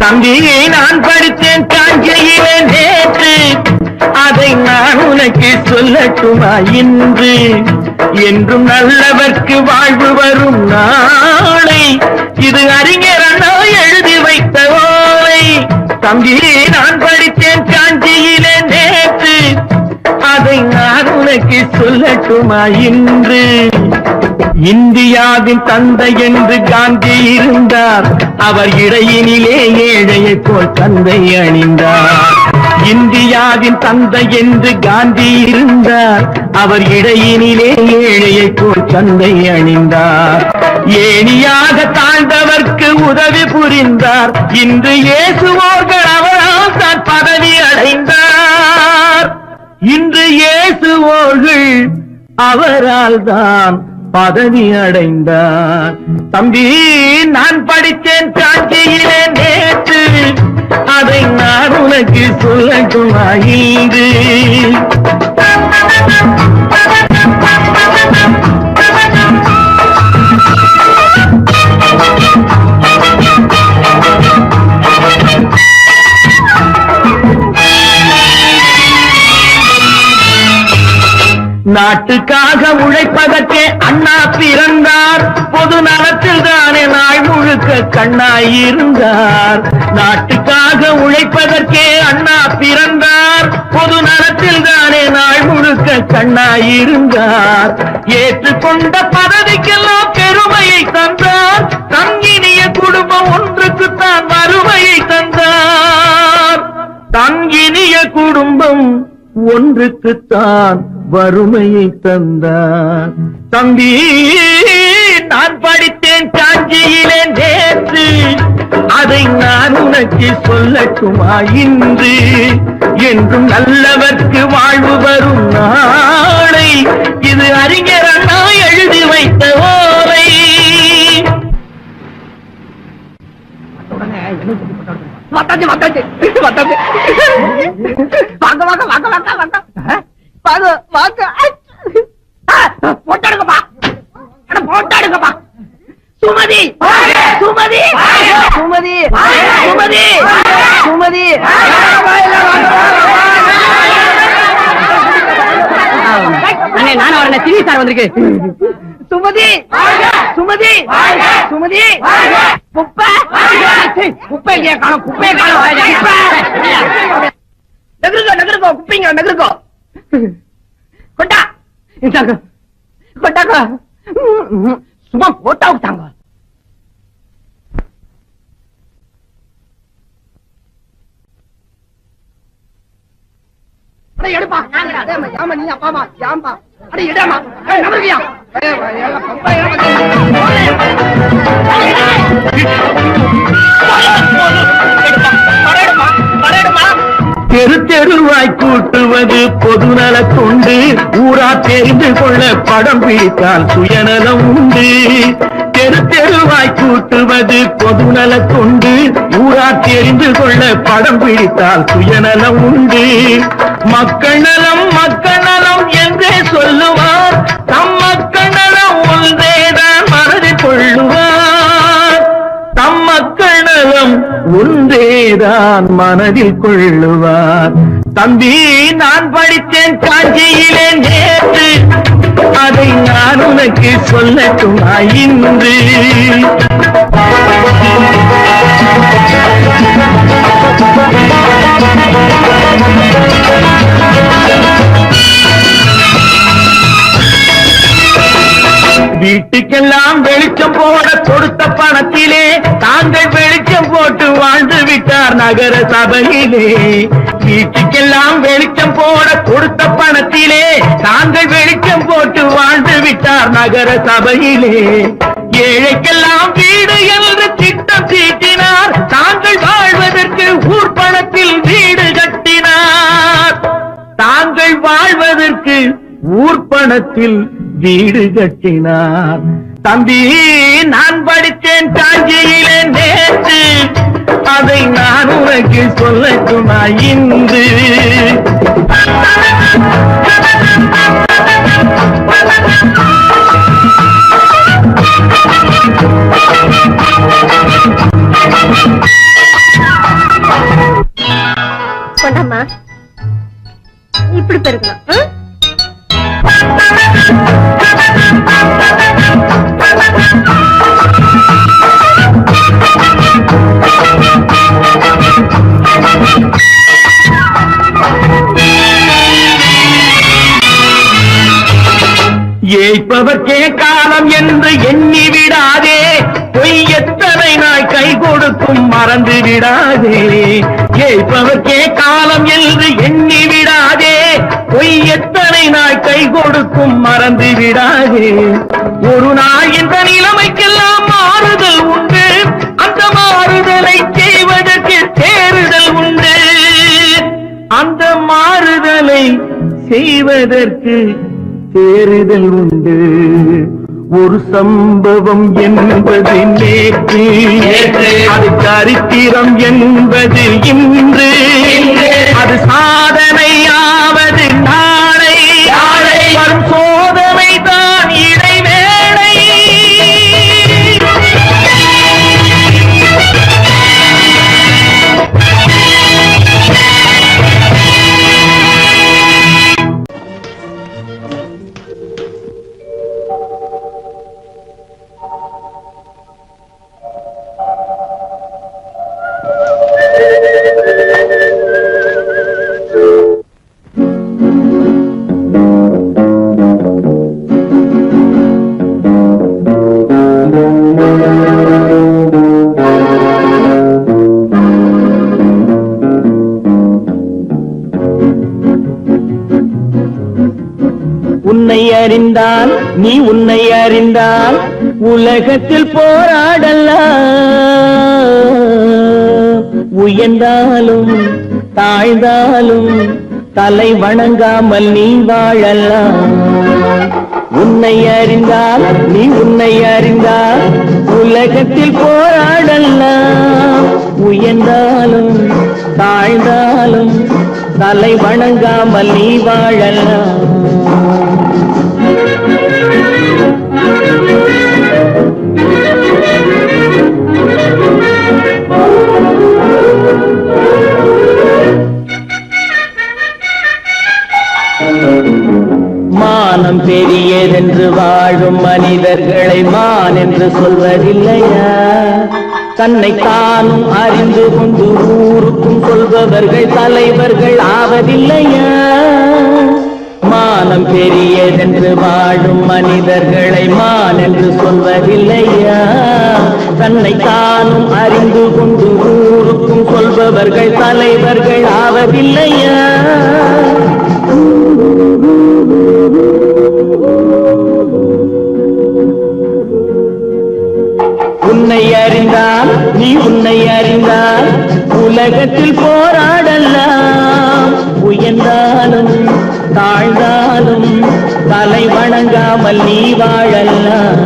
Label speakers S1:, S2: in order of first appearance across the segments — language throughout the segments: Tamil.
S1: தம்பியை நான் படித்தேன் காஞ்சியிலே நேற்று, அதை நான் உனக்கு சொல்லட்டுமா இன்று? என்றும் நல்லவர்க்கு வாழ்வு வரும் நாளை, இது அறிஞர் அண்ணா எழுதி வைத்த ஓலை. தம்பியை நான் படித்தேன் காஞ்சியிலே நேற்று, அதை நான் உனக்கு சொல்லட்டுமா இன்று? இந்தியாவின் தந்தை என்று காந்தி இருந்தார், அவர் இடையினிலே ஏழையை போல் தந்தை அணிந்தார். இந்தியாவின் தந்தை என்று காந்தி இருந்தார், அவர் இடையினிலே ஏழையை போல் தந்தை அணிந்தார். ஏணியாக தாழ்ந்தவர்க்கு உதவி புரிந்தார், இன்று இயேசுவோர்கள் அவரால் தான் பதவி அடைந்தார். இன்று இயேசுவோர்கள் அவரால் தான் பதவி அடைந்தார். தம்பி நான் படித்தேன் காஞ்சியிலே நேற்று, அதை நான் உனக்கு சொல்லட்டுமா இன்று? நாட்டுக்காக உழைப்பதற்கே அண்ணா பிறந்தார், பொது நலத்தில் தானே நாள் முழுக்க கண்ணாயிருந்தார். நாட்டுக்காக உழைப்பதற்கே அண்ணா பிறந்தார், பொது நலத்தில் தானே நாள் முழுக்க கண்ணாயிருந்தார். ஏற்றுக்கொண்ட பதவிக்கெல்லாம் பெருமையை தந்தார், தங்கினிய குடும்பம் ஒன்றுக்குத்தான் வறுமையை தந்தார். தங்கினிய குடும்பம் ஒன்றுக்குத்தான் வறுமையை தந்தார். தம்பி நான் படித்தேன் காஞ்சியிலே நேற்று, அதை நான் உனக்கு சொல்லட்டுமா இன்று? என்றும் நல்லவர்க்கு வாழ்வு வரும் நாளை, இது அறிஞர் அண்ணா எழுதி வைத்த ஓலை. வாங்க வாங்க வாங்க வாங்க வாங்க வாங்க வாங்க போட்டாடுங்கப்பா, போட்டாடுங்கப்பா. சுமதி சுமதி சுமதி சுமதி சுமதி நானும் வரல, டிவி சார் வந்திருக்கு. சுமதி சுமதி சுமதி குப்பை குப்பை காணும், குப்பையை காணும். நகருக்கோ நகருக்கோ குப்பைங்க நகருக்கோ. கொட்டா கொட்டாக்கா சும்மா போட்டா விட்டாங்க. எடுப்பா ஆமா நீ அப்பாமா யாம்பா அட இடமா நகருக்கியா தெரு தெருவாய் கூட்டுவது பொதுநல கொண்டு, ஊரா தெரிந்து கொள்ள படம் பிடித்தால் சுயநலம் உண்டு. தெரு தெருவாய் கூட்டுவது பொதுநல கொண்டு, ஊரா தெரிந்து கொள்ள படம் பிடித்தால் சுயநலம் உண்டு. மக்கள் நலம் என்றே சொல்லுவார், தம் மக்கள் நலம் ஒன்றேதான் மனதில் கொள்ளுவார். தம் மக்கள் நலம் ஒன்றேதான் மனதில் கொள்ளுவார். தம்பி நான் படித்தேன் காஞ்சியிலே நேற்று, அதை நான் உனக்கு சொல்லட்டுமா இன்று? வீட்டுக்கெல்லாம் வெளிச்சம் போட கொடுத்த பணத்திலே தாங்கள் வெளிச்சம் போட்டு வாழ்ந்து விட்டார் நகர சபையிலே. வீட்டுக்கெல்லாம் வெளிச்சம் போட கொடுத்த பணத்திலே தாங்கள் வெளிச்சம் போட்டு வாழ்ந்து விட்டார் நகர சபையிலே. ஏழைக்கெல்லாம் வீடு என்று திட்டம் தீட்டினார், தாங்கள் வாழ்வதற்கு ஊர் பணத்தில் வீடு கட்டினார். தாங்கள் வாழ்வதற்கு ஊர் பணத்தில் வீடு கட்டினார். தம்பி நான் படித்தேன் காஞ்சியிலே நேற்று, அதை நான் உனக்கு சொல்லட்டுமா இன்று?
S2: கொண்டாமா, இப்படி பெருக்கலாம்.
S3: ஏய்ப்பவர்க்கே காலம் என்று எண்ணி விடாதே, பொய் எத்தனை நாய் கை கொடுக்கும் மறந்து விடாதே. ஏய்ப்பவர்க்கே காலம் என்று எண்ணி விடாதே, பொய் எத்தனை நாய் கை கொடுக்கும் மறந்து விடாதே. ஒரு நாள் இந்த நிலைமைக்கெல்லாம் மாறுதல் உண்டு, அந்த மாறுதலை செய்வதற்கு தேறுதல் உண்டு. அந்த மாறுதலை செய்வதற்கு தேறுதல் உண்டு. ஒரு சம்பவம் என்பது நேற்று, அது சரித்திரம் என்பது இன்று, அது சாதனையாவது நாளை, வரும் சோதனை தான் இடைவேளை. உன்னை அறிந்தால் நீ உன்னை அறிந்தால் உலகத்தில் போராடலாம். உயர்ந்தாலும் தாழ்ந்தாலும் தலை வணங்காமல் நீ வாழலாம். உன்னை அறிந்தால் நீ உன்னை அறிந்தால் உலகத்தில் போராடலாம். உயர்ந்தாலும் தாழ்ந்தாலும் தலை வணங்காமல் நீ வாழலாம். மானம் பெரியதென்று வாழும் மனிதர்களை மான் என்று சொல்வதில்லையா? தன்னை தானும் அறிந்து கொண்டு ஊருக்கும் சொல்பவர்கள் தலைவர்கள் ஆவதில்லையா? மானம் பெரியதென்று வாழும் மனிதர்களை மான் என்று சொல்வதில்லையா? தன்னை தானும் அறிந்து கொண்டு ஊருக்கும் சொல்பவர்கள் தலைவர்கள் ஆவதில்லையா? உன்னை அறிந்தால் நீ உன்னை அறிந்தால் உலகத்தில் போராடலாம். உயர்ந்தாலும் தாழ்ந்தாலும் தலை வணங்காமல் நீ வாழலாம்.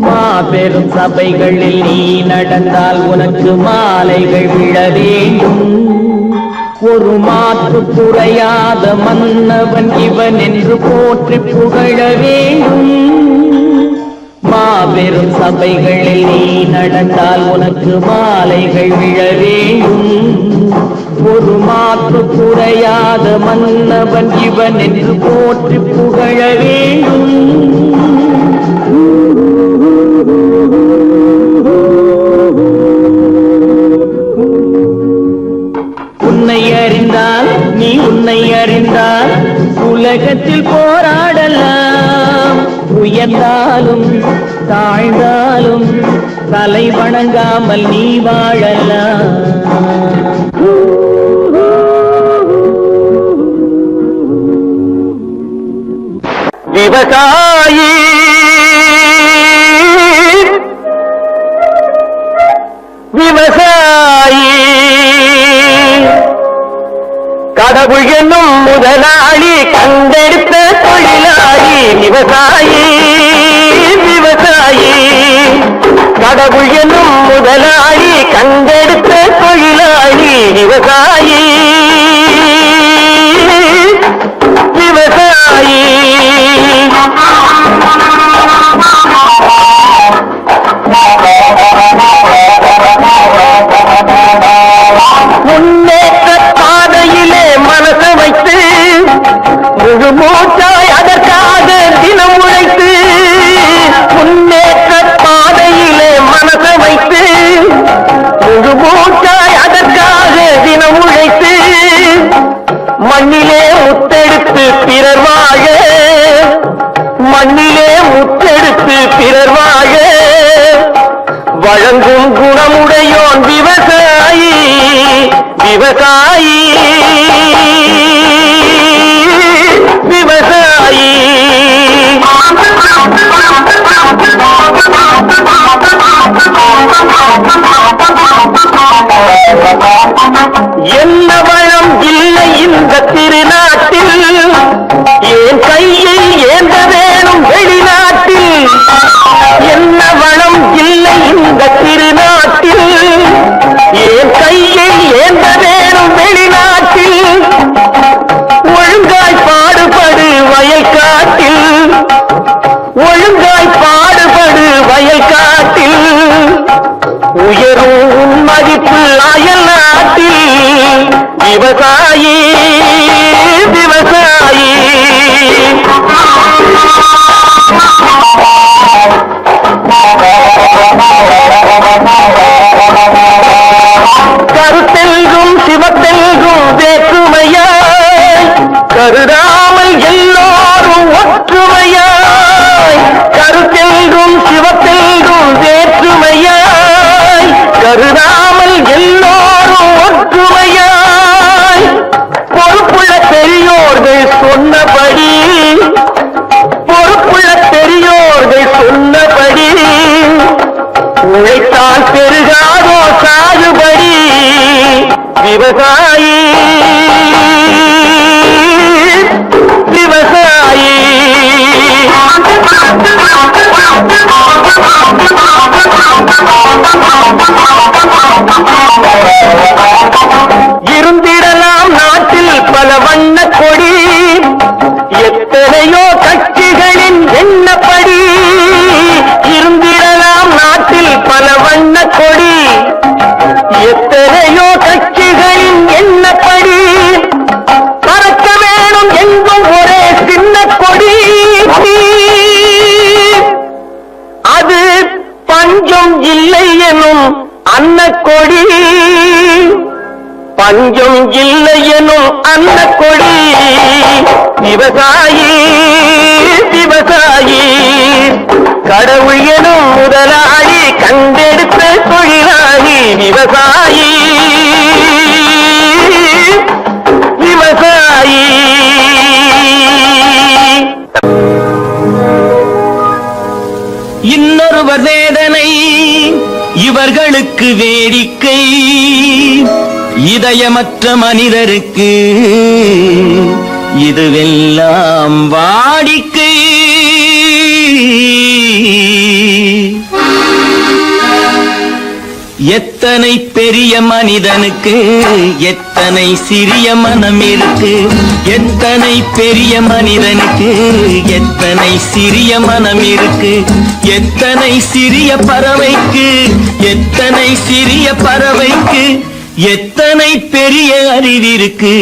S3: மாபெரும் சபைகளில் நீ நடந்தால் உனக்கு மாலைகள் விழ வேண்டும். ஒரு மாற்று குறையாத மன்னவன் இவன் என்று போற்றி புகழ வேண்டும். மாபெரும் சபைகளில் நீ நடந்தால் உனக்கு மாலைகள் விழ வேண்டும். ஒரு மாற்று குறையாத மன்னவன் இவன் என்று போற்றி புகழ வேண்டும். உன்னை அறிந்தால் நீ உன்னை அறிந்தால் உலகத்தில் போராடலாம். உயர்ந்தாலும் தாழ்ந்தாலும் தலை வணங்காமல் நீ வாழலாம். விவசாயி விவசாயி கடவுள் என்னும் முதலாளி கண்டெடுத்த தொழிலாளி. விவசாயி விவசாயி கடவுள் என்னும் முதலாளி கண்டெடுத்த தொழிலாளி விவசாயி விவசாயி முன்னேற்ற பாதையிலே மனசு வைத்து முழு மூச்சாய் அதற்காக தினம் உழைத்து முன்னேற்ற பாதையிலே மனசு வைத்து முழு மூச்சாய் அதற்காக தினம் உழைத்து மண்ணிலே முத்தெடுத்து பிறர் வாழ மண்ணிலே முத்தெடுத்து பிறர் வாழ வழங்கும் குணமுடையோன் விவசாயி விவசாயி விவசாயி என்ன வளம் இல்லை இந்த திருநாட்டில் என் கையை ஏந்த வேணும் வெளிநாட்டில் என்ன வளம் இல்லை இந்த திருநாட்டில் என் கையை ஏந்த வேணும் வெளிநாட்டில் ஒழுங்காய் பாடுபடு வயல்காட்டில் ஒழுங்காய் பாடுபடு வயல்காட்டில் உயரும் உன் மதிப்பு அயல் நாட்டில் விவசாயி விவசாயி கருத்தெல்கும் சிவத்தெல்கும் வேற்றுமையாய் கருதாமல் எல்லோரும் ஒற்றுமையாய் கருத்தெல்கும் சிவத்தெல்கும் வேற்றுமையாய் கருதாமல் எல்லோரும் ஒற்றுமையாய் பொறுப்புள்ள பெரியோர்கள் சொன்னபடி பொறுப்புள்ள பெரியோர்கள் சொன்னபடி உழைத்தால் பெருகாதோ சாகுபடி விவசாயி விவசாயி இருந்திடலாம் நாட்டில் பல வண்ண கொடி எத்தனையோ கட்சிகளின் எண்ணப்படி இருந்திடலாம் நாட்டில் பல வண்ண கொடி எத்தனையோ கட்சிகளின் எண்ணப்படி பறக்க வேணும் எங்கும் ஒரே சின்ன கொடி அது பஞ்சம் இல்லை எனும் அன்னக்கொடி பஞ்சம் இல்லை எனும் அன்னக்கொடி விவசாயி விவசாயி கடவுள் எனும் முதலாளி கண்டெடுத்த தொழிலாளி விவசாயி விவசாயி இன்னொருவர் வேதனை இவர்களுக்கு வேடிக்கை இதயமற்ற மனிதருக்கு இதுவெல்லாம் வாடிக்கை எத்தனை பெரிய மனிதனுக்கு எத்தனை சிறிய மனம் இருக்கு எத்தனை பெரிய மனிதனுக்கு எத்தனை சிறிய மனம் இருக்கு எத்தனை சிறிய பறவைக்கு எத்தனை சிறிய பறவைக்கு எத்தனை பெரிய அறிவிருக்கு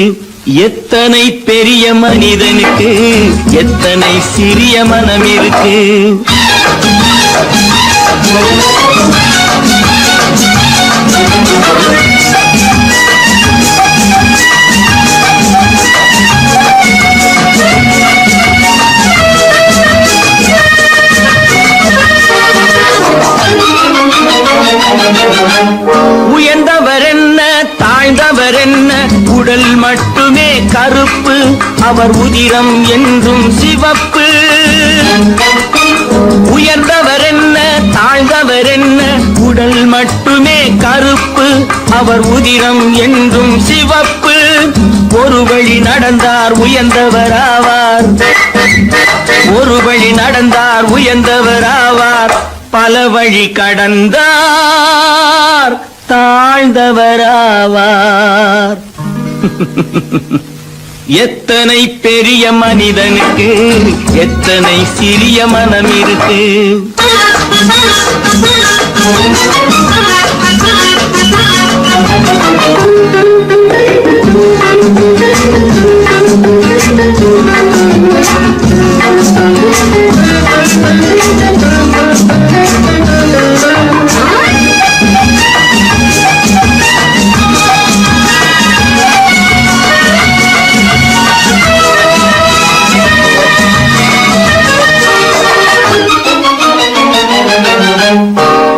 S3: எத்தனை பெரிய மனிதனுக்கு எத்தனை சிறிய மனம் இருக்கு உயர்ந்தவர் என்ன தாழ்ந்தவர் என்ன உடல் மட்டுமே கருப்பு அவர் உதிரம் என்றும் சிவப்பு உயர்ந்தவர் என்ன தாழ்ந்தவர் என்ன உடல் மட்டுமே கருப்பு அவர் உதிரம் என்றும் சிவப்பு ஒரு வழி நடந்தார் உயர்ந்தவராவார் ஒரு வழி நடந்தார் உயர்ந்தவராவார் பல வழி கடந்தார் தாழ்ந்தவராவார். எத்தனை பெரிய மனிதனுக்கு எத்தனை சிறிய மனம் இருக்கு.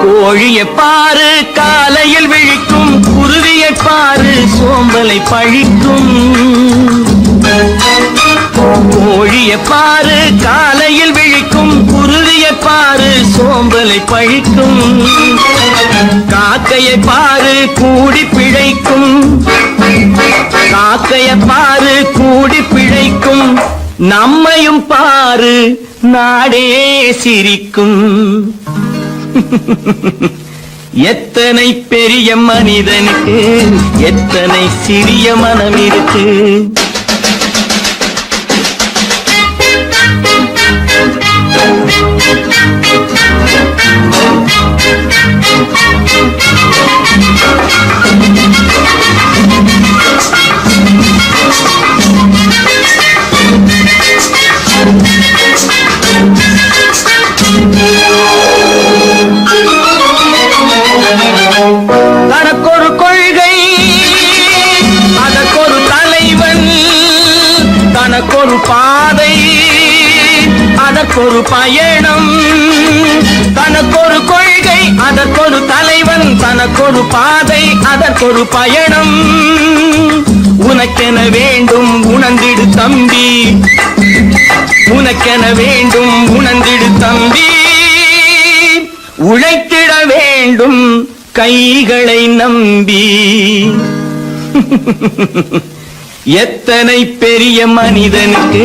S3: கோழியை பாரு காலையில் விழிக்கும், குருவியை பாரு சோம்பலை பழிக்கும். கோழியை பாரு காலையில் விழிக்கும், குருவியை பாரு சோம்பலை பழிக்கும். காக்கையை பாரு கூடி பிழைக்கும், காக்கையை பாரு கூடி பிழைக்கும். நம்மையும் பாரு நாடே சிரிக்கும். எத்தனை பெரிய மனிதனுக்கு எத்தனை சிறிய மனம் இருக்கு. தனக்கொரு கொள்கை அதற்கொரு தலைவன், தனக்கொரு பாதை அதற்கொரு பயணம். தனக்கொரு கொள்கை அதற்கொரு தலைவன், தனக்கொரு பாதை அதற்கொரு பயணம். உனக்கென வேண்டும் உணர்ந்திடு தம்பி, உனக்கென வேண்டும் உணர்ந்திடு தம்பி. உழைத்திட வேண்டும் கைகளை நம்பி. எத்தனை பெரிய மனிதனுக்கு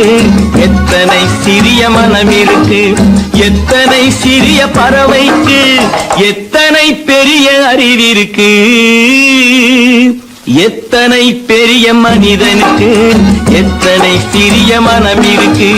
S3: எத்தனை சிறிய மனம் இருக்கு. எத்தனை சிறிய பறவைக்கு எத்தனை பெரிய அறிவிருக்கு. எத்தனை பெரிய மனிதனுக்கு எத்தனை சிறிய மனம் இருக்கு.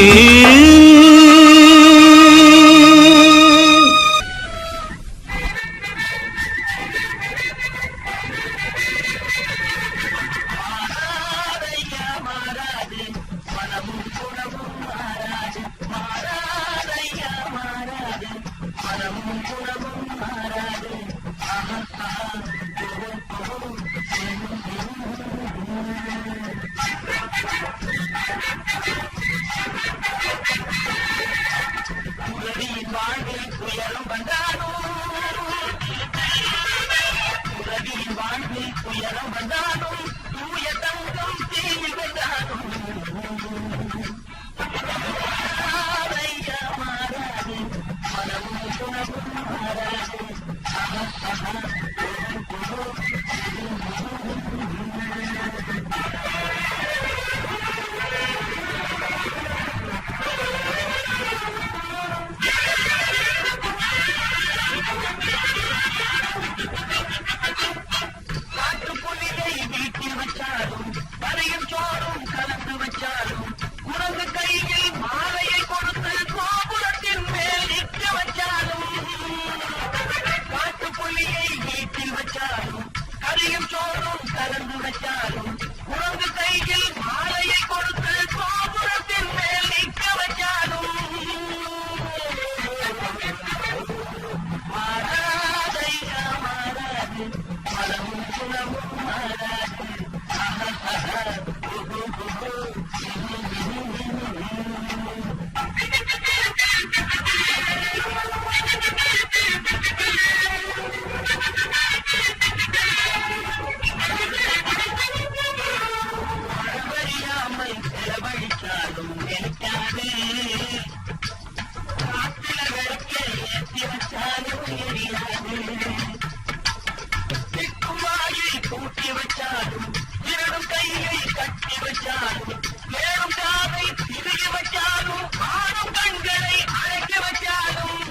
S4: வச்சாலும் ஆடும் கண்களை அழைக்க வச்சாலும்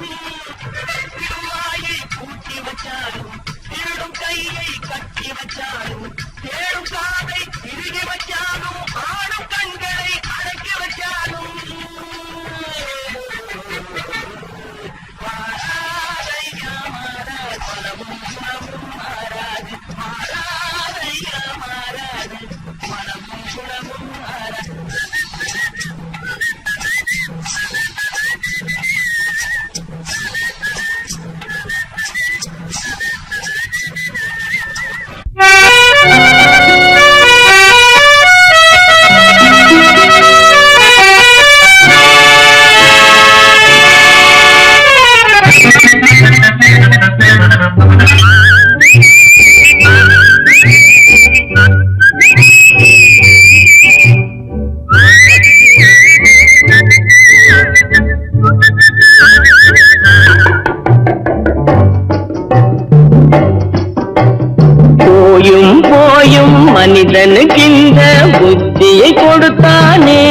S3: கொடுத்தானே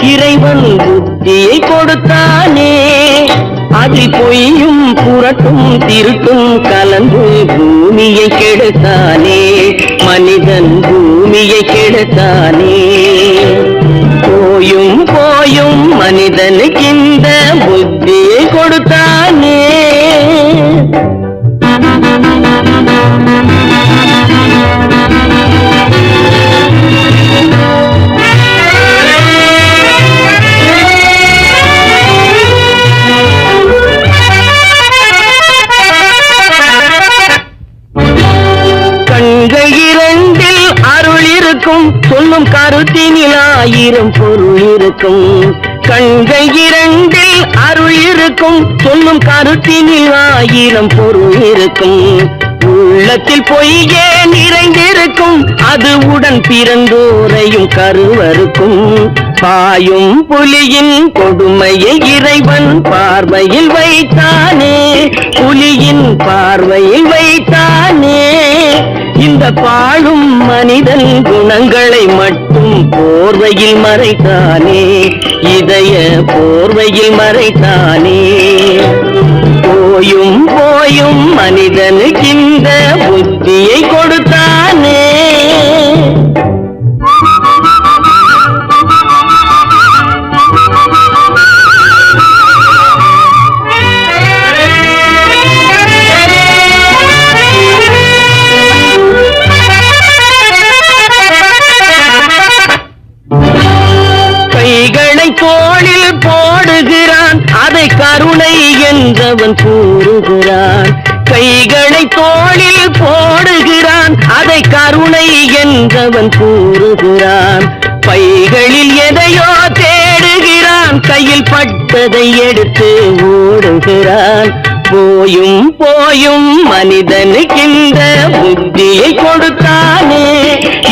S3: இறைவன் புத்தியை கொடுத்தானே அதில் பொய்யும் புரட்டும் திருட்டும் கலந்து பூமியை கெடுத்தானே மனிதன் பூமியை கெடுத்தானே போயும் போயும் மனிதனுக்கு இந்த புத்தியை கொடுத்தானே கண்கள் இரண்டில் அருள் இருக்கும் சொல்லும் கருத்தினில் ஆயிரம் பொருள் இருக்கும் கண்கள் இரண்டில் அருள் இருக்கும் சொல்லும் கருத்தினில் ஆயிரம் பொருள் இருக்கும் உள்ளத்தில் பொய்யே நிறைந்திருக்கும் அது உடன் பிறந்தோரையும் கருவருக்கும் பாயும் புலியின் கொடுமையை இறைவன் பார்வையில் வைத்தானே புலியின் பார்வையில் வைத்தானே இந்த பாழும் மனிதன் குணங்களை மட்டும் போர்வையில் மறைத்தானே இதய போர்வையில் மறைத்தானே போயும் போயும் மனிதனுக்கு இந்த புத்தியை கொடுத்தானே கைகளை தோளில் போடுகிறான் அதை கருணை என்றவன் கூறுகிறான் கைகளை தோளில் போடுகிறான் அதை கருணை என்றவன் கூறுகிறான் பைகளில் எதையோ தேடுகிறான் கையில் பட்டதை எடுத்து ஓடுகிறான் போயும் போயும் மனிதனுக்கு இந்த புத்தியை கொடுத்தானே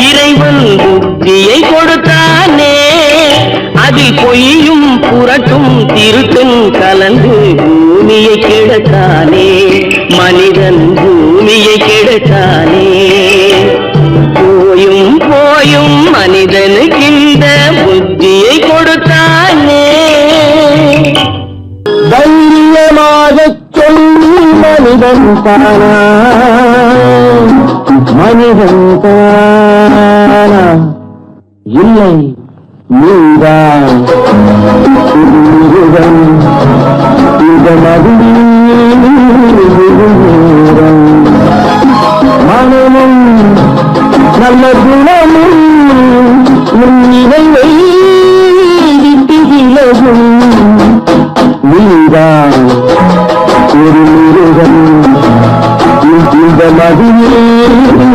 S3: இறைவன் புத்தியை கொடுத்தானே அதில் பொய்யும் புரட்டும் திருட்டும் கலந்து பூமியை கெடுத்தானே மனிதன் பூமியை கெடுத்தானே போயும் போயும் மனிதனுக்கு இந்த புத்தியை கொடுத்தானே தைரியமாகச் சொல்லி மனிதன் தானா மனிதன் தானா இல்லை நீதான் முருகன் இந்த மதியம் மனமும் நல்ல குணமும் உன் நினைவை விட்டு விலகும் நீதான் ஒரு முருகன் இந்த மதியம்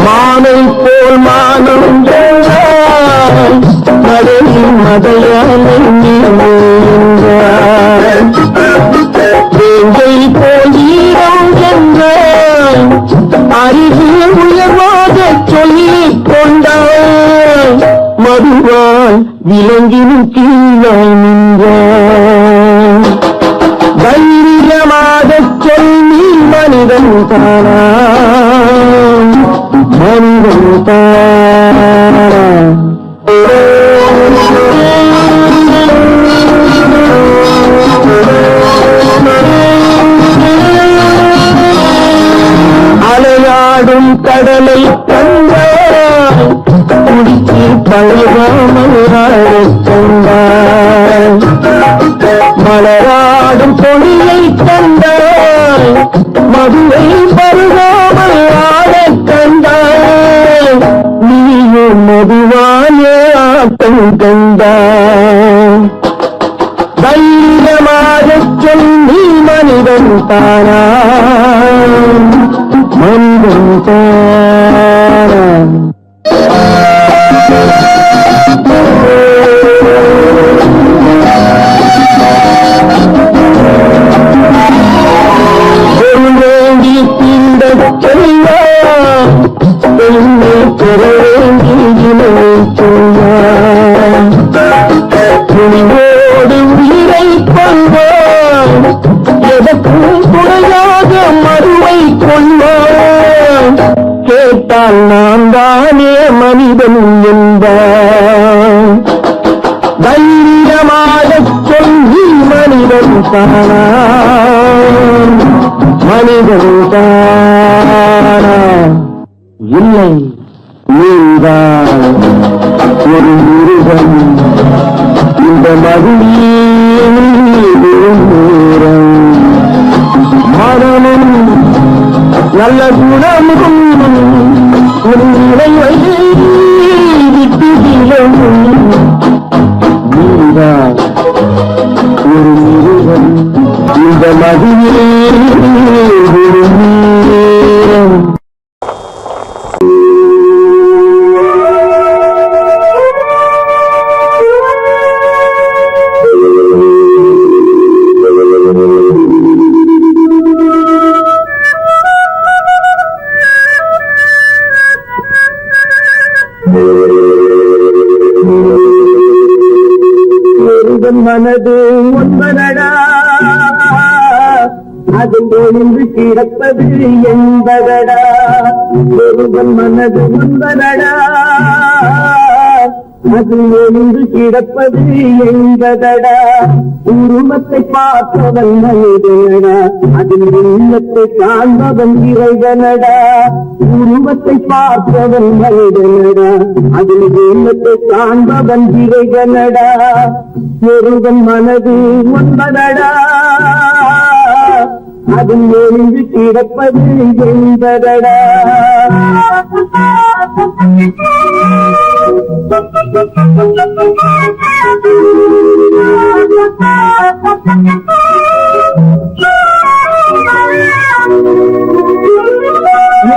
S3: மானை போல் மானம் மடையில் மதையானை வேங்கை போல் ஈரம் என்றான் அறிவு உயர்வாக சொல்லிக் கொண்டான் மதுவால் விலங்கினும் கீழாய் நின்றான் தைரியமாகச் சொல்லி மனிதன் தானா மனிதன் தானா அலையாடும் கடலை கண்டாய் குடித்து பழகாமல் ஆடக் கண்டாய் மலராடும் பொழியை கண்டாய் மதுவை பருகாமல் ஆடக் கண்டாய் நீயும் மதுவானே ஆட்டம் கண்டாய் தைரியமாகச் சொல்லி மனிதன் தானா மனிதன் தானா எங்க மறுவை கொள்வான் கேட்டால் நான் தானே மனிதன் என்பான் தைரியமாக சொல்லி மனிதன் தானா மனிதன் தானா இல்லை நீதான் ஒரு மிருகம் இந்த மகிழ்ச்சியில் மனமும் நல்ல குணமும் ஒரு இறைவை விட்டு நீதான் ஒரு மிருகம் இந்த மகிழ்ச்சியில் ஒரு நேரம் மனது ஒன்பதடா அதில் ஒன்று கிடப்பது என்பதடா ஒருவன் மனது ஒன்பதடா அதில் ஒன்று கிடப்பது என்பதடா உருவத்தை பார்ப்பவன் மனிதனடா அதில் உள்ளத்தை காண்பவன் இறைவனடா உருவத்தை பார்ப்பவன் மனிதனடா அதில் உள்ளத்தை காண்பவன் இறைவனடா ஒருவன் மனது ஒன்பதடா அதில் ஒன்று கிடப்பது என்பதடா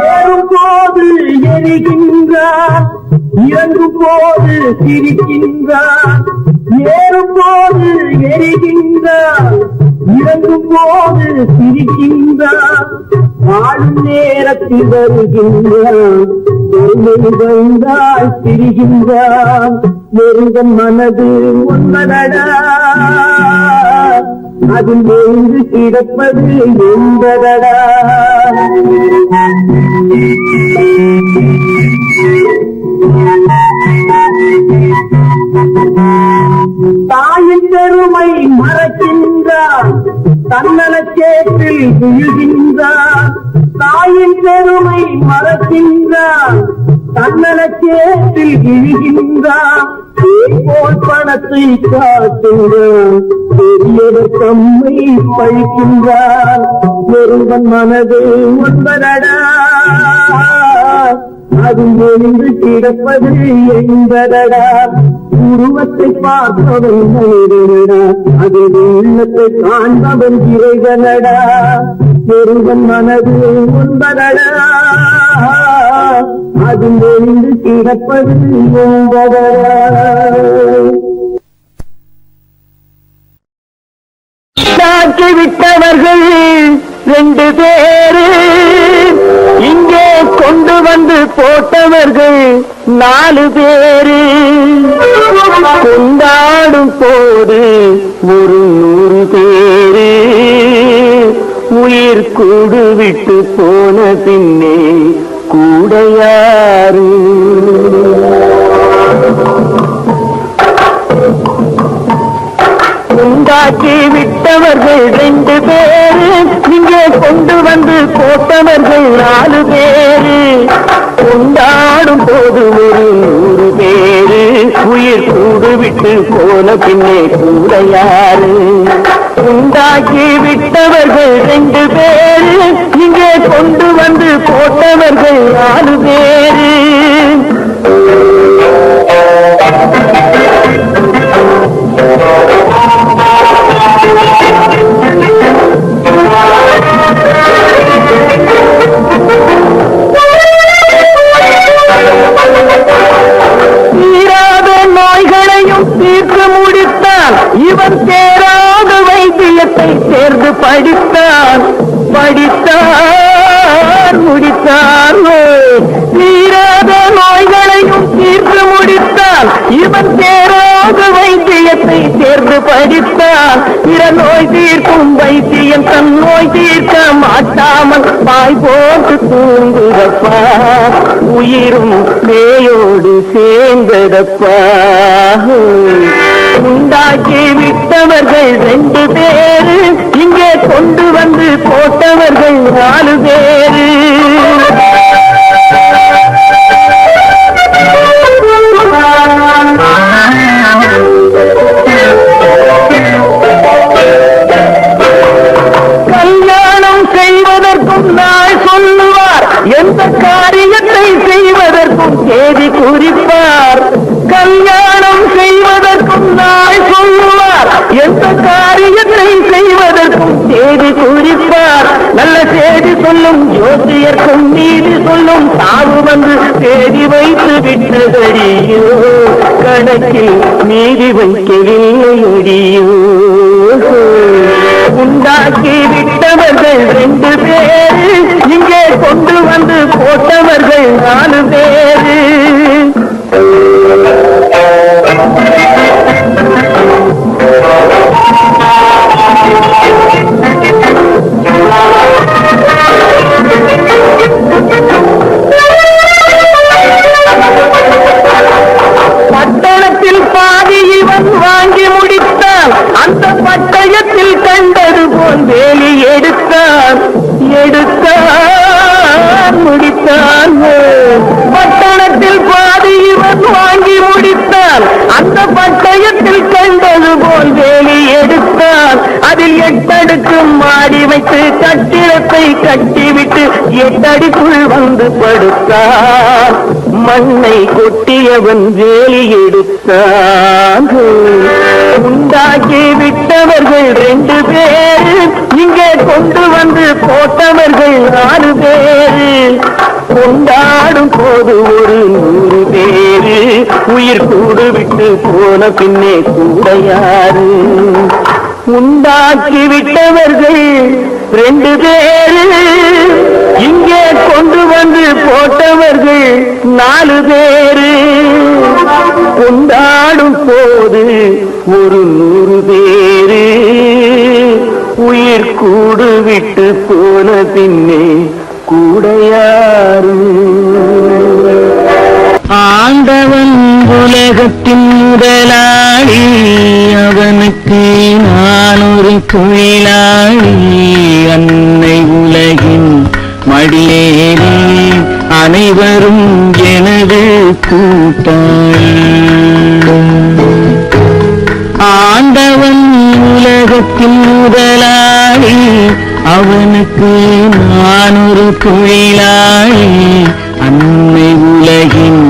S3: ஏறும் போது எரிகின்றார் இறங்கும் போது சிரிக்கின்றார் ஏறும் போது எரிகின்றார் இறங்கும் போது சிரிக்கின்றார் வாழும் நேரத்தில் வருகின்றான் வந்தால் சிரிகின்றான் ஒருவன் மனது ஒன்பதடா அதில் ஒன்று கிடப்பது என்பதடா தாயின் பெருமை மறக்கின்றான் தன்னலச்சேற்றில் விழுகின்றான் தாயின் பெருமை மறக்கின்றான் தன்னலச்சேற்றில் விழுகின்றான் போல் பணத்தை காட்டுகிறான் பெரியவர் தம்மை பழிக்கின்றான் ஒருவன் மனது ஒன்பதடா அது ஒன்று கிடப்பது என்பதடா உருவத்தை பார்ப்பவன் மனிதனடா அது உள்ளத்தை காண்பவன் இறைவனடா ஒருவன் மனது ஒன்பதடா அது ஒன்று கிடப்பது என்பதடா சாக்கி விட்டவர்கள் 2 பேரு இங்கே கொண்டு வந்து போட்டவர்கள் 4 பேரு கொண்டாடும் போது ஒரு 100 பேரு உயிர் கூடு விட்டு போன பின்னே கூட யாரு உண்டாக்கி விட்டவர்கள் 2 பேரு இங்கே கொண்டு வந்து போட்டவர்கள் 4 பேரு கொண்டாடும் போது ஒரு 100 பேரு உயிர் கூடு விட்டு போன பின்னே கூட யாரு உண்டாக்கி விட்டவர்கள் 2 பேரு இங்கே கொண்டு வந்து போட்டவர்கள் 4 பேரு தீராத நோய்களையும் தீர்த்து முடித்தான் இவன் தேராத வைத்தியத்தை தேர்ந்து படித்தான் முடித்தான் இல்லாமல் பாய் போட்டு தூங்குதப்பா, உயிரும் மேயோடு சேர்ந்ததப்பா. உண்டாக்கி விட்டவர்கள் 2 பேரு, இங்கே கொண்டு வந்து போட்டவர்கள் 4 பேரு. கல்யாணம் செய்வதற்கும் நாள் சொல்லுவார், எந்த காரியத்தை செய்வதற்கும் தேதி குறிப்பார். கல்யாணம் செய்வதற்கும் நாள் சொல்லுவார், எந்த காரியத்தை செய்வதற்கும் தேதி குறிப்பார். நல்ல செய்தி சொல்லும் ஜோதியர்க்கும் நீதி சொல்லும் சாவு வந்து தேதி வைத்து விட்டதடியோ, கணக்கில் நீதி வைக்கவில்லையடியோ. உண்டாக்கி விட்டவர்கள் 2 பேரு, இங்கே கொண்டு வந்து போட்டவர்கள் 4 பேரு. பட்டணத்தில் பாதி இவன் வாங்கி முடித்தான், அந்த பட்டயத்தில் கண்டது போல் வேலி எடுத்தான் முடித்தான். பட்டணத்தில் பாதி இவன் வாங்கி முடித்தான், அந்த பட்டயத்தில் கண்டது போல் வேலி எடுத்தான். அதில் 8 அடுக்கு மாடி வைத்து கட்டிடத்தை கட்டிவிட்டு 8 அடிக்குள் வந்து படுத்தான். மண்ணை கொட்டியவன் வேலி எடுத்தான். உண்டாக்கி விட்டவர்கள் 2 பேரு, இங்கே கொண்டு வந்து போட்டவர்கள் 4 பேரு. கொண்டாடும் போது ஒரு 100 பேரு, உயிர் கூடு விட்டு போன பின்னே கூட யாரு? உண்டாக்கி விட்டவர்கள் 2 பேரு, இங்கே கொண்டு வந்து போட்டவர்கள் 4 பேரு. கொண்டாடும் போது ஒரு 100 பேரு, உயிர் கூடு விட்டு போன பின்னே கூட யாரு? ஆண்டவன் உலகத்தின் முதலாளி, அவனுக்கு நான் ஒரு தொழிலாளி. அன்னை உலகின் மடியேறி அனைவரும் எனது கூட்டாளி. ஆண்டவன் உலகத்தின் முதலாளி, அவனுக்கு நான் ஒரு தொழிலாளி. அன்னை உலகின்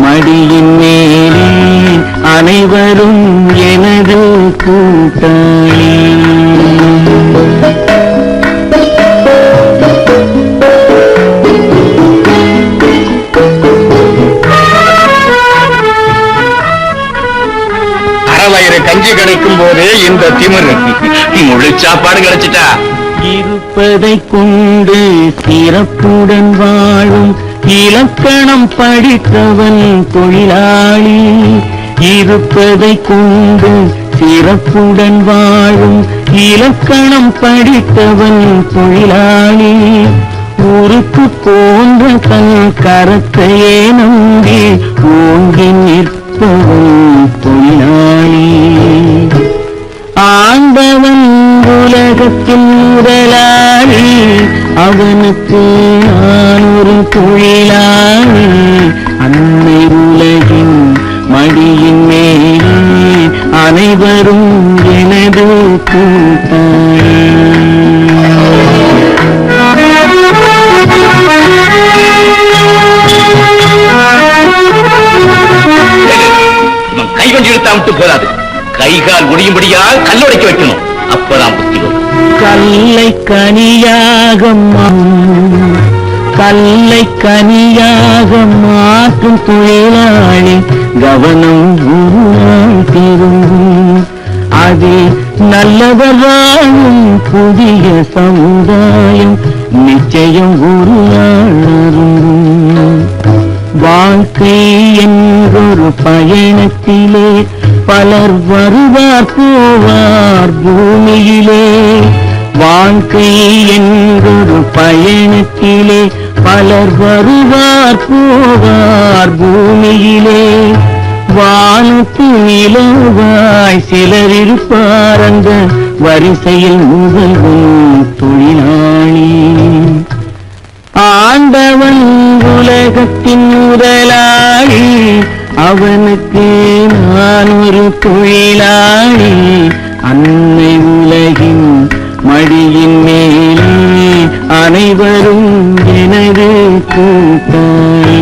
S3: மடியின் மேலே அனைவரும் எனது கூட்டாளி.
S4: அறவயிறு கஞ்சி கிடைக்கும் போதே இந்த திமிரு, முழு சாப்பாடு கிடைச்சிட்டா.
S3: இருப்பதை கொண்டு சிறப்புடன் வாழும் இலக்கணம் படித்தவன் தொழிலாளி. இருப்பதை கொண்டு சிறப்புடன் வாழும் இலக்கணம் படித்தவன் தொழிலாளி. உருக்கு போன்ற தன் கரத்தையே நம்பி ஓங்கி நிற்பவன் தொழிலாளி. ஆண்டவன் உலகத்தின் முதலாளி, அவனுக்கு நான் ஒரு தொழிலாளி. அன்னை உலகின் மடியின் மேலே அனைவரும் எனது கூட்டாளி.
S4: கை கொஞ்சம் இழுத்தா விட்டு போதாது, கைகால் முடியும்படியால் கல்லுடைக்க வைக்கணும், அப்பதான் புத்தி வரும்.
S3: கல்லை கனியாக மாற்றும் தொழிலாளி, கவனம் உருவாய் திரும்பும். அது நல்லவராயும் புதிய சமுதாயம் நிச்சயம் உருவாழும். வாழ்க்கை என்றொரு பயணத்திலே பலர் வருவார் போவார் பூமியிலே. வாழ்க்கை என்பொரு பயணத்திலே பலர் வருவார் போவார் பூமியிலே. வானத்து நிலவாய் சிலர் இருப்பார் அந்த வரிசையில் முதல்வன் தொழிலாளி. ஆண்டவன் உலகத்தின் முதலாளி, அவனுக்கு நான் ஒரு தொழிலாளி. அன்னை உலகின் மடியின் மேலே அனைவரும் எனது கூட்டாளி.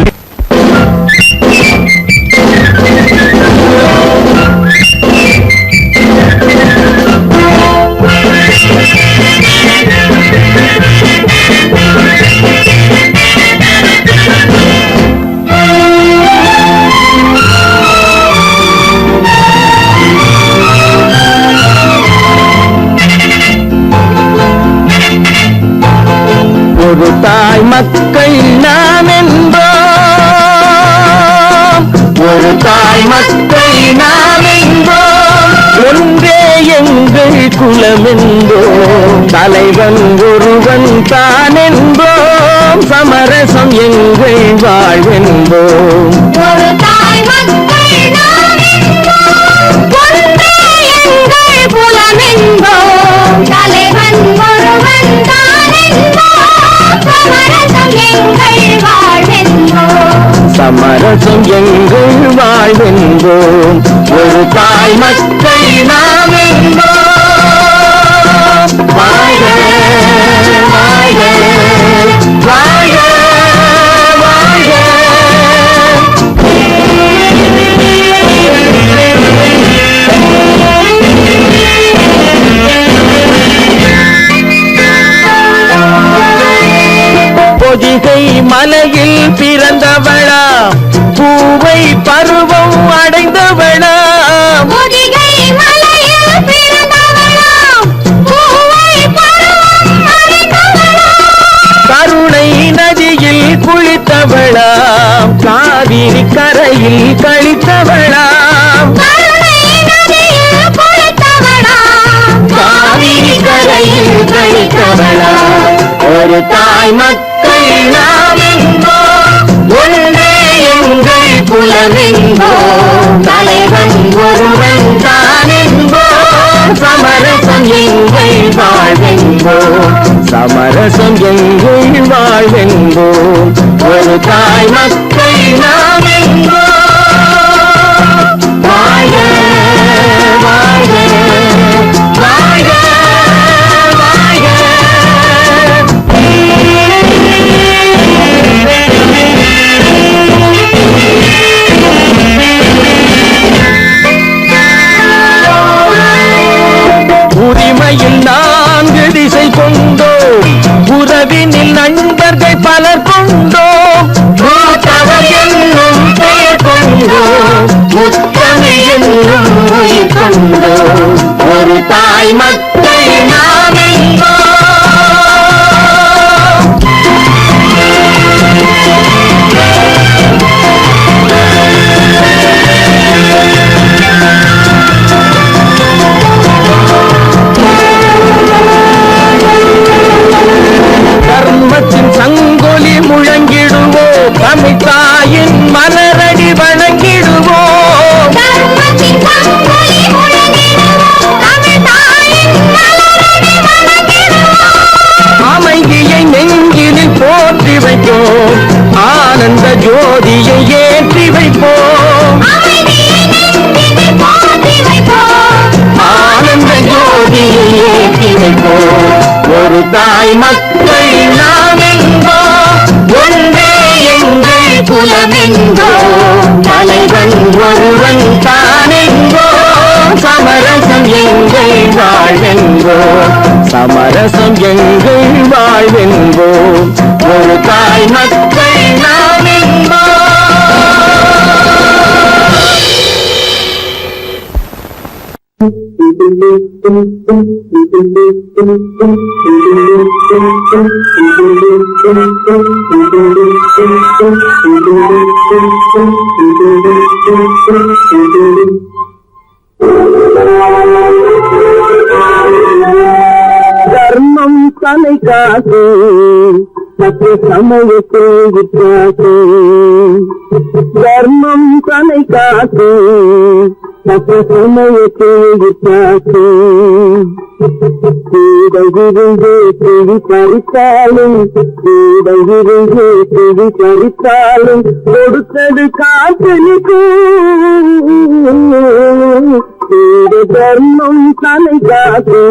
S3: ஒரு தாய் மக்கள் நாம் என்போம், ஒரு தாய் மக்கள் நாம் என்போம். ஒன்றே எங்கள் குலம் என்போம், தலைவன் ஒருவன் தான் என்போம். சமரசம் எங்கள் வாழ்வென்போம்.
S2: ஒரு தாய் மக்கள் நாம் என்போம், ஒன்றே எங்கள் குலம் என்போம். தலைவன் ஒருவன் தான் என்போம். சமரசம் எங்கள் வாழ்வென்போம்.
S3: சமரசம் எங்கள் வாழ்வென்போம். ஒரு தாய் மக்கள் நாம் என்போம். வாழ்க வாழ்க வாழ்க வாழ்க. பொதிகை மலையில் பிறந்தவளா, பூவை பருவம் அடைந்தவளா.
S2: பொதிகை மலையில் பிறந்தவளாம், பூவை பருவம் அடைந்தவளாம்.
S3: கருணை நதியில் குளித்தவளாம், காவிரி கரையில் கழித்தவளாம்.
S2: கருணை நதியில் குளித்தவளாம்,
S3: காவிரி கரையில் கழித்தவளாம். ஒரு தாய் மக்கள் நாம் என்போம், ஒன்றே எங்கள் குலம் என்போம். தலைவன் ஒருவன் தான் என்போம். சமரசம் எங்கள் வாழ்வென்போம். சமரசம் எங்கள் வாழ்வென்போம். ஒரு தாய் மக்கள் நாம் என்போம். வாழ்க வாழ்க வாழ்க வாழ்க. உரிமையில் 4 திசை கொண்டோம், உறவினில் நண்பர்கள் பலர் கொண்டோம். மூத்தவர் என்னும் பெயர் கொண்டோம், முத்தமிழ் என்னும் உயிர் கொண்டோம். ஒரு தாய் மக்கள் நாம் என்போம். தர்மத்தின் சங்கொலி முழங்கிடுவோம், தமிழ் தாயின் மலரடி வணங்கிடுவோம்.
S2: தர்மத்தின் சங்கொலி முழங்கிடுவோம், தமிழ் தாயின் மலரடி வணங்கிடுவோம்.
S3: அமைதியை நெஞ்சினில் போற்றி வைப்போம், ஆனந்த ஜோதியை ஏற்றி வைப்போம்.
S2: அமைதியை நெஞ்சினில் போற்றி வைப்போம்,
S3: ஆனந்த ஜோதியை ஏற்றி வைப்போம். ஒரு தாய் மக்கள் நாம் என்போம், ஒன்றே எங்கள் குலம் என்போம். தலைவன் ஒருவன் தான் என்போம். சமரசம் எங்கள் வாழ்வென்போம். சமரசம் எங்கள் வாழ்வென்போம். ஒரு தாய் மக்கள் நாம் என்போம். தர்ம தன்னை காத்து மற்ற சமயத்தை விட்டாத்து தர்மம் தன்னை காத்து மற்ற சமயத்தை விட்டாத்து கூடவிருந்து பிடி பறித்தாலும் கூடவிருந்து பிடி பறித்தாலும் கொடுத்தது காத்தலிக்கும் தர்மம் தன்னை காத்து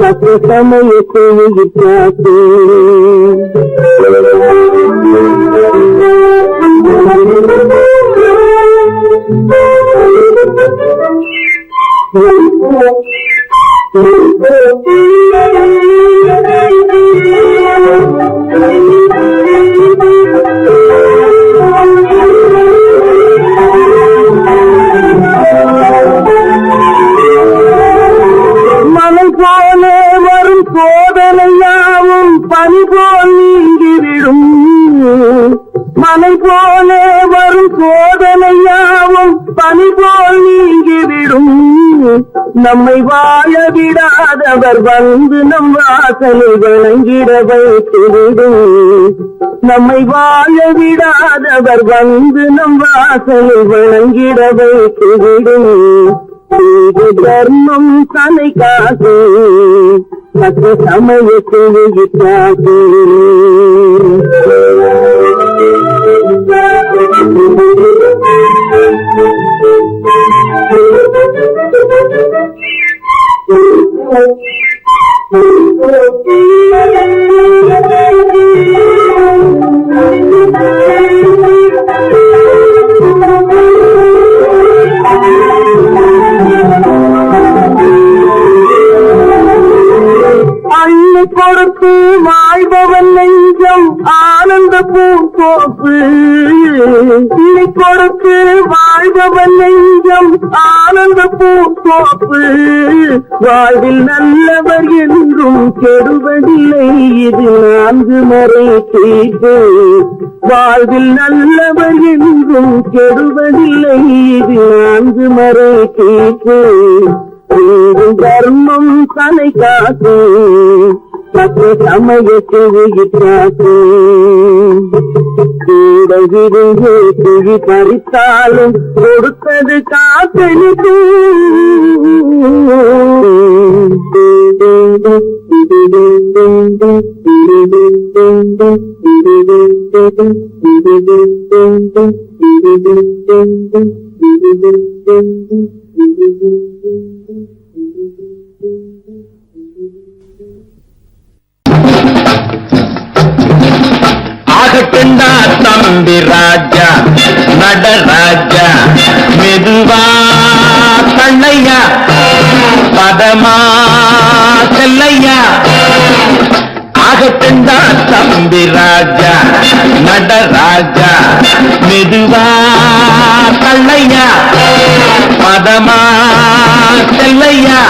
S3: மற்ற சமயத்தை விட்டாத்து மலை போலே வரும் சோதனையாவும் பனி போல் நீங்கிவிடும் மலை போலே வரும் சோதனையாவும் பனி போல் நீங்கிவிடும் நம்மை வாழ விடாதவர் வந்து நம் வாசலை வழங்கிட வைத்துவிடும் நம்மை வாழ விடாதவர் வந்து நம் வாசலை வழங்கிட வைத்துவிடும் தர்மம் தன்னை காத்து மற்ற சமயத்தை விட்டாது அள்ளி கொடுத்து வாழ்பவன் நெஞ்சம் ஆனந்த பூங்கோப்பு அள்ளி கொடுத்து வாழ்பவன் நெஞ்சம் ஆனந்த பூங்கோப்பு வாழ்வில் நல்லவர் என்றும் கெடுவதில்லை இது 4 மறை தீர்ப்பு வாழ்வில் நல்லவர் என்றும் கெடுவதில்லை இது 4 மறை தீர்ப்பு தர்மம் தன்னை காத்து மற்ற சமயத்தை விட்டாத்து கூடவிருந்து பிடி பறித்தாலும் கொடுத்தது
S4: ஆகட்டுண்டா தம்பி ராஜா நடராஜா மெதுவா கண்ணையா பதமா செல்லையா ஆகட்டுண்டா தம்பி ராஜா நடராஜா மெதுவா கண்ணையா பதமா செல்லையா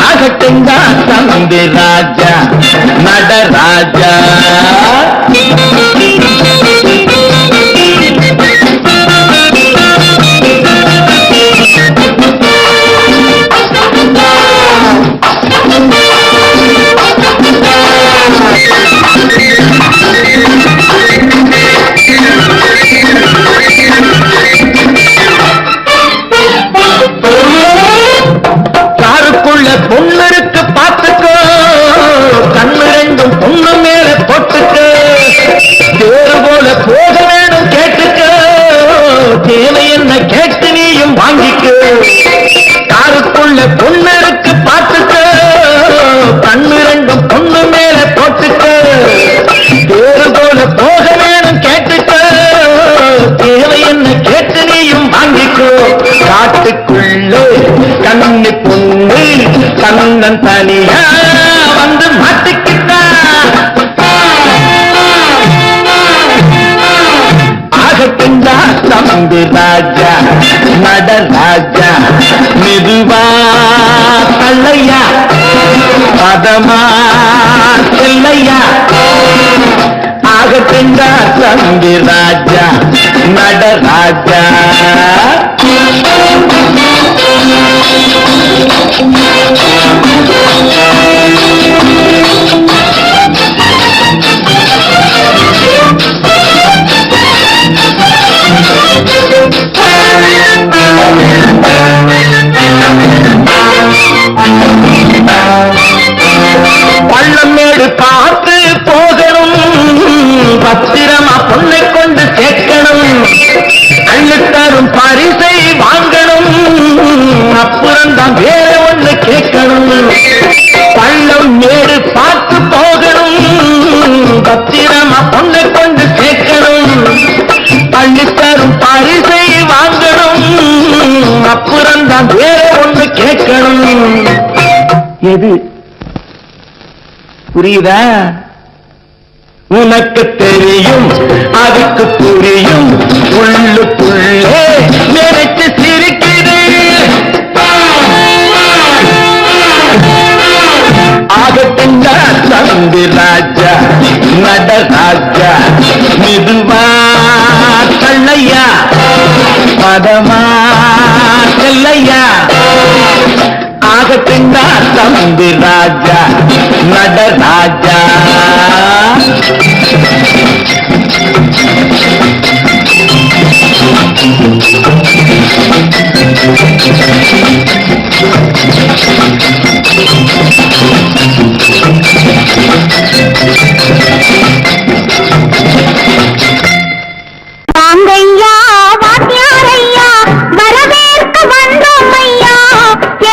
S4: ஆகட்டுண்டா தம்பி ராஜா நடராஜா காருக்குள்ள பொண்ணு இருக்கு பார்த்துக்கோ கண்ணு ரெண்டும் பொண்ணு மேல போட்டுக்கோ தேறு போல போக வேணும் கேட்டுக்கோ தேவை என்ன கேட்டு நீயும் வாங்கிக்கோ காருக்குள்ள பொண்ணு இருக்கு பார்த்துக்கோ கண்ணு ரெண்டும் பொண்ணு மேல போட்டுக்கோ தேறு போல போக வேணும் கேட்டுக்கோ தேவை என்ன கேட்டு நீயும் வாங்கிக்கோ காட்டுக்குள்ளே கண்ணு பொண்ணு கண்ணன் தனியா வந்து மாட்டிக்கிட்டா ஆகட்டுண்டா தம்பி ராஜா நடராஜா மெதுவா கல்லையா பதமா செல்லையா ஆகட்டுண்டா தம்பி ராஜா நடராஜா
S3: பள்ளமேடு பார்த்து போகணும், பத்திரமா பொண்ணை கொண்டு சேர்க்கணும், அள்ளித்தரும் பரிசை வாங்கணும், அப்புறம்தான் வேற ஒண்ணு கேட்கணும். பள்ளம் மேடு பார்த்து போகணும், பத்திரமா பொண்ணை கொண்டு சேர்க்கணும், அள்ளித்தரும் பரிசை வாங்கணும், அப்புறம்தான் வேற ஒண்ணு கேட்கணும். எது புரியுதா? உனக்கு தெரியும், அதுக்கு புரியும், உள்ளுக்குள்ளே நினைச்சு சிரிக்குது. ஆகட்டுங்க தம்பி ராஜா, நடராஜா, மிதுவா கல்லையா, பதமா கல்லையா. ஆகட்டுங்க தம்பி ராஜா, நடராஜா.
S2: வாங்கையா வாத்தியாரையா, வரவேற்க வந்தோம் ஐயா,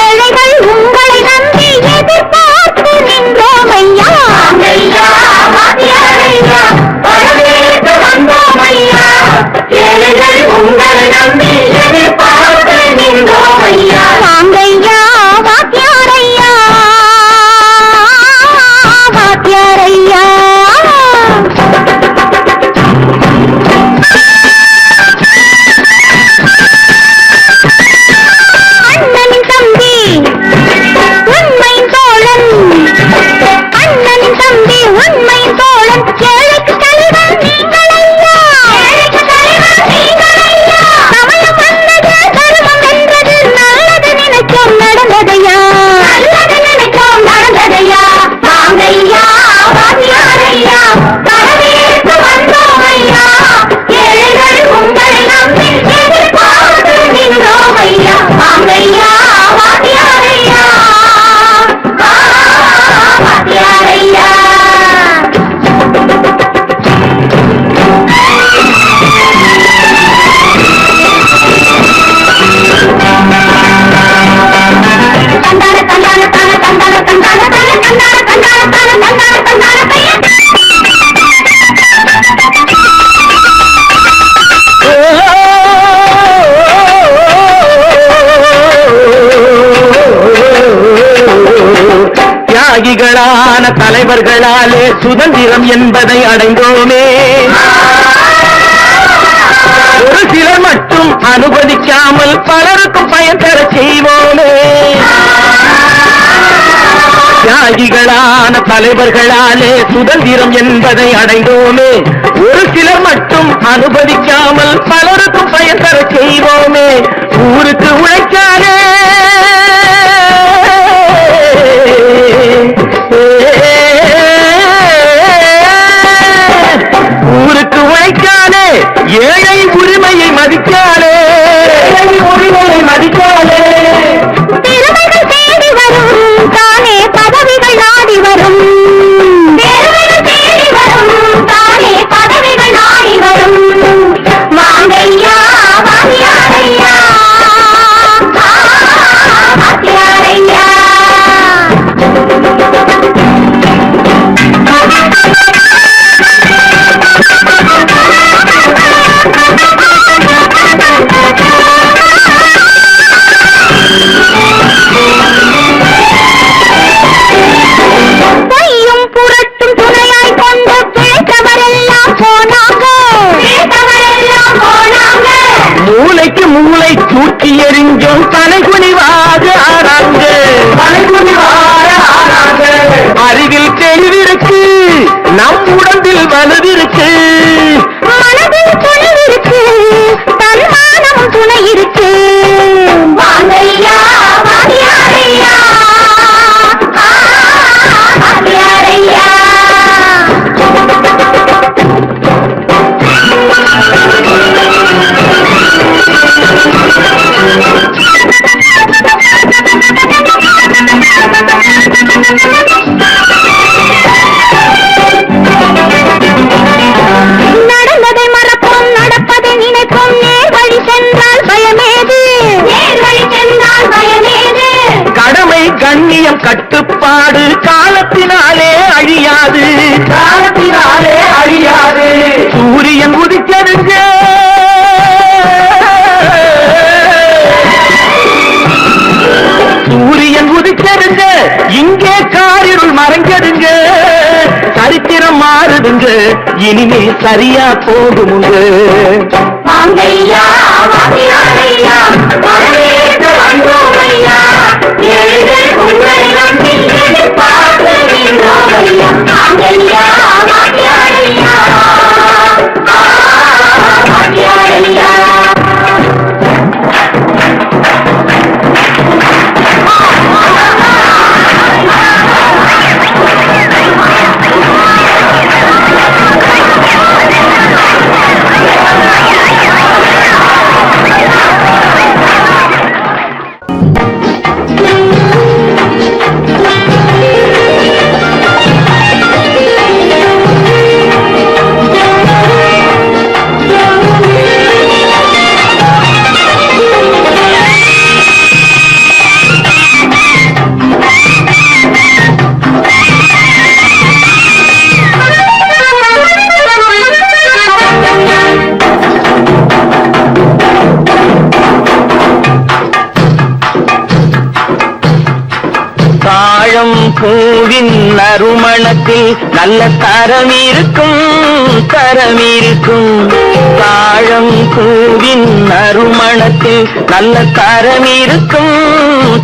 S2: ஏழைகள் உங்களை நம்பி எதிர்பார்த்து நின்றோம் ஐயா. வாங்கையா வாத்தியாரையா, வரவேற்க வந்தோம் ஐயா, ஏழைகள் உங்களை நம்பி எதிர்பார்த்து நின்றோம் ஐயா. வாங்கையா வாத்தியாரையா, வாத்தியாரையா. அண்ணனின் தம்பி உண்மையின் தோழன், அண்ணனின் தம்பி உண்மையின் தோழன், ஏழைக்கு தலைவன் நீங்கள் ஐயா, ஏழைக்கு தலைவன் நீங்கள் ஐயா. சமயம் வந்தது, தர்மம் வென்றது, நல்லது நினைச்சோம் நடந்ததையா, நல்லது நினைச்சோம் நடந்ததையா. வாங்கையா வாத்தியாரையா, வரவேற்க வந்தோம் ஐயா, ஏழைகள் உங்களை நம்பி எதிர்பார்த்து நின்றோம் ஐயா. வாங்கையா வாத்தியாரையா, வாத்தியாரையா. தந்தான தந்தான தான தந்தான தந்தான தான தந்தான தந்தான தான தந்தான தந்தான பையன்.
S3: தியாகிகளான தலைவர்களாலே சுதந்திரம் என்பதை அடைந்தோமே, ஒரு சிலர் மட்டும் அனுமதிக்காமல் பலருக்கும் பயன் தர செய்வோமே. தியாகிகளான தலைவர்களாலே சுதந்திரம் என்பதை அடைந்தோமே, ஒரு சிலர் மட்டும் அனுமதிக்காமல் பலருக்கும் பயன் தர செய்வோமே. ஊருக்கு உழைச்சாலே ஊருக்கு உழைக்காலே, ஏழை உரிமையை மதிக்காலே, உரிமையை மதிக்காலே.
S2: திறமைகள் தேடி வரும், தானே பதவிகள் நாடி வரும், திறமைகள் தேடி வரும், தானே பதவிகள் நாடி வரும். வாங்கையா வாத்தியாரையா, வாத்தியாரையா. பொய்யும் புரட்டும் துணையாய் கொண்டு பிழைத்தவரெல்லாம் போனாங்க, பிழைத்தவரெல்லாம் போனாங்க.
S3: மூளைக்கு மூளை தூக்கி எறிஞ்சும் தலைகுனிவாக ஆறாங்க, தலைகுனிவாக ஆறாங்க. அறிவில் தெளிவிருக்கு, நம் உடம்பில் வலுவிருக்கு,
S2: மனதில் துணிவிருக்கு, தன்மானமும் துணை இருக்கு. வாங்கையா
S3: காலத்தினாலே அழியாது, காலத்தினாலே அழியாது. சூரியன் உதிச்சதுங்க, சூரியன் உதிச்சதுங்க, இங்கே காரிருள் மறைஞ்சதுங்க. சரித்திரம் மாறுதுங்க, இனிமே சரியா போகுமுங்க. பூவின் நறுமணத்தில் நல்ல தரம் இருக்கும், தரம் இருக்கும். தாழம் பூவின் நறுமணத்தில் நல்ல தரம் இருக்கும்,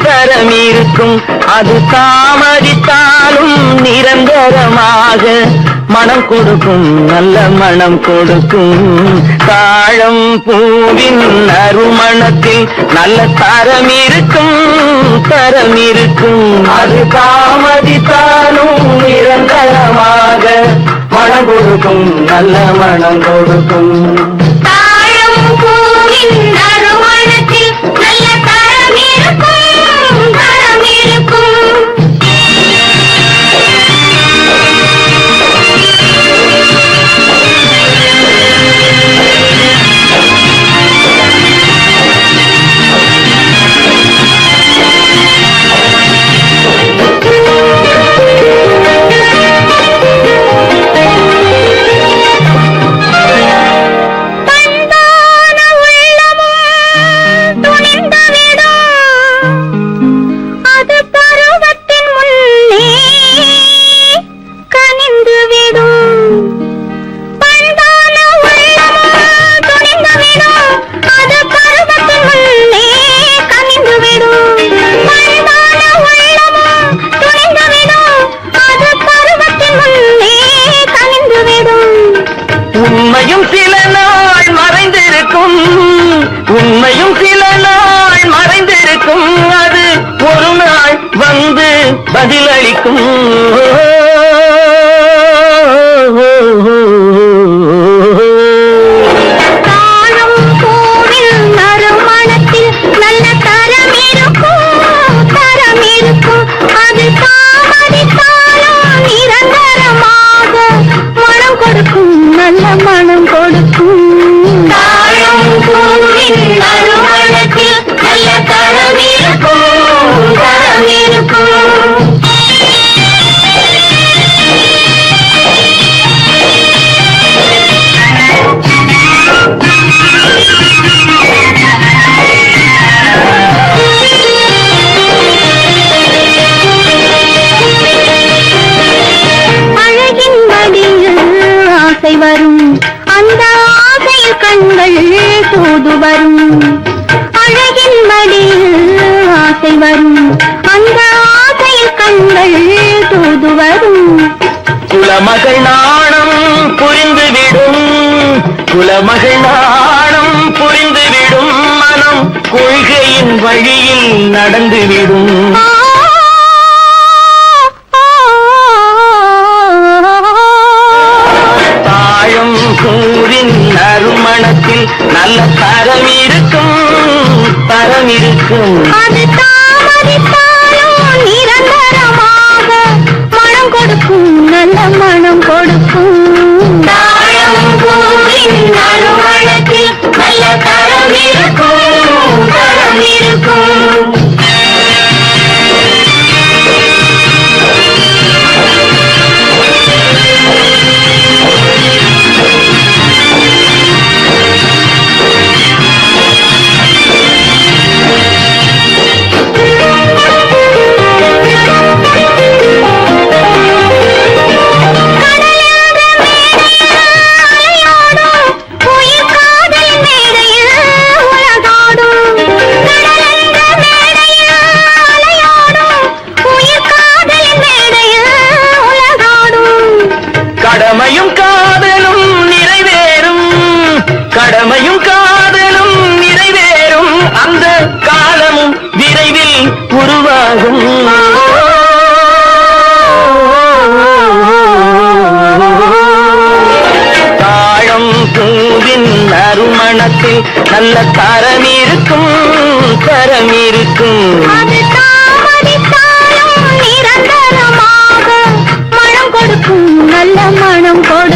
S3: தரம் இருக்கும். அது தாமதித்தாலும் நிரந்தரமாக மனம் கொடுக்கும், நல்ல மனம் கொடுக்கும். தாழம் பூவின் நறுமணத்தில் நல்ல தரம் இருக்கும், தரம் இருக்கும். அது தாமதித்தாலும் நிரந்தரமாக மனம் கொடுக்கும், நல்ல மனம் கொடுக்கும்.
S2: தாழம் பூவின் நறுமணத்தில் நல்ல தரம் இருக்கும், தரம் இருக்கும்.
S3: உண்மையும் சில நாள் மறைந்திருக்கும், உண்மையும் சில நாள் மறைந்திருக்கும். அது ஒரு நாள் வந்து பதிலளிக்கும்.
S2: தாழம் பூவின் நறுமணத்தில் நல்ல தரம் இருக்கும், தரம் இருக்கும். அது தாமதித்தாலும் நிரந்தரமாக மனம் கொடுக்கும், நல்ல மனம் கொடுக்கும். தாழம் பூவின் நறுமணத்தில் நல்ல தரம் இருக்கும், தரம் இருக்கும். அழகின் மடியில் ஆசை வரும், அந்த ஆசையில் கண்கள் தூது வரும். அழகின் மடியில் ஆசை வரும், அந்த ஆசையில் கண்கள் தூது வரும்.
S3: குலமகள் நாணம் புரிந்துவிடும், குலமகள் நாணம் புரிந்துவிடும். மனம் கொள்கையின் வழியில் நடந்துவிடும். தாழம் கூறின் நறுமணத்தில் நல்ல தரம் இருக்கும், தரம் இருக்கும்.
S2: அது தாமதித்தாலும் நிரந்தரமாக மனம் கொடுக்கும், நல்ல மனம் கொடுக்கும். தாழம் பூவின் நறுமணத்தில் நல்ல தரம் இருக்கும், தரம் இருக்கும்.
S3: நல்ல தரம் இருக்கும் தரம் இருக்கும்.
S2: அது தாமதித்தாலும் நிரந்தரமாக மனம் கொடுக்கும் நல்ல மனம் கொடுக்கும்.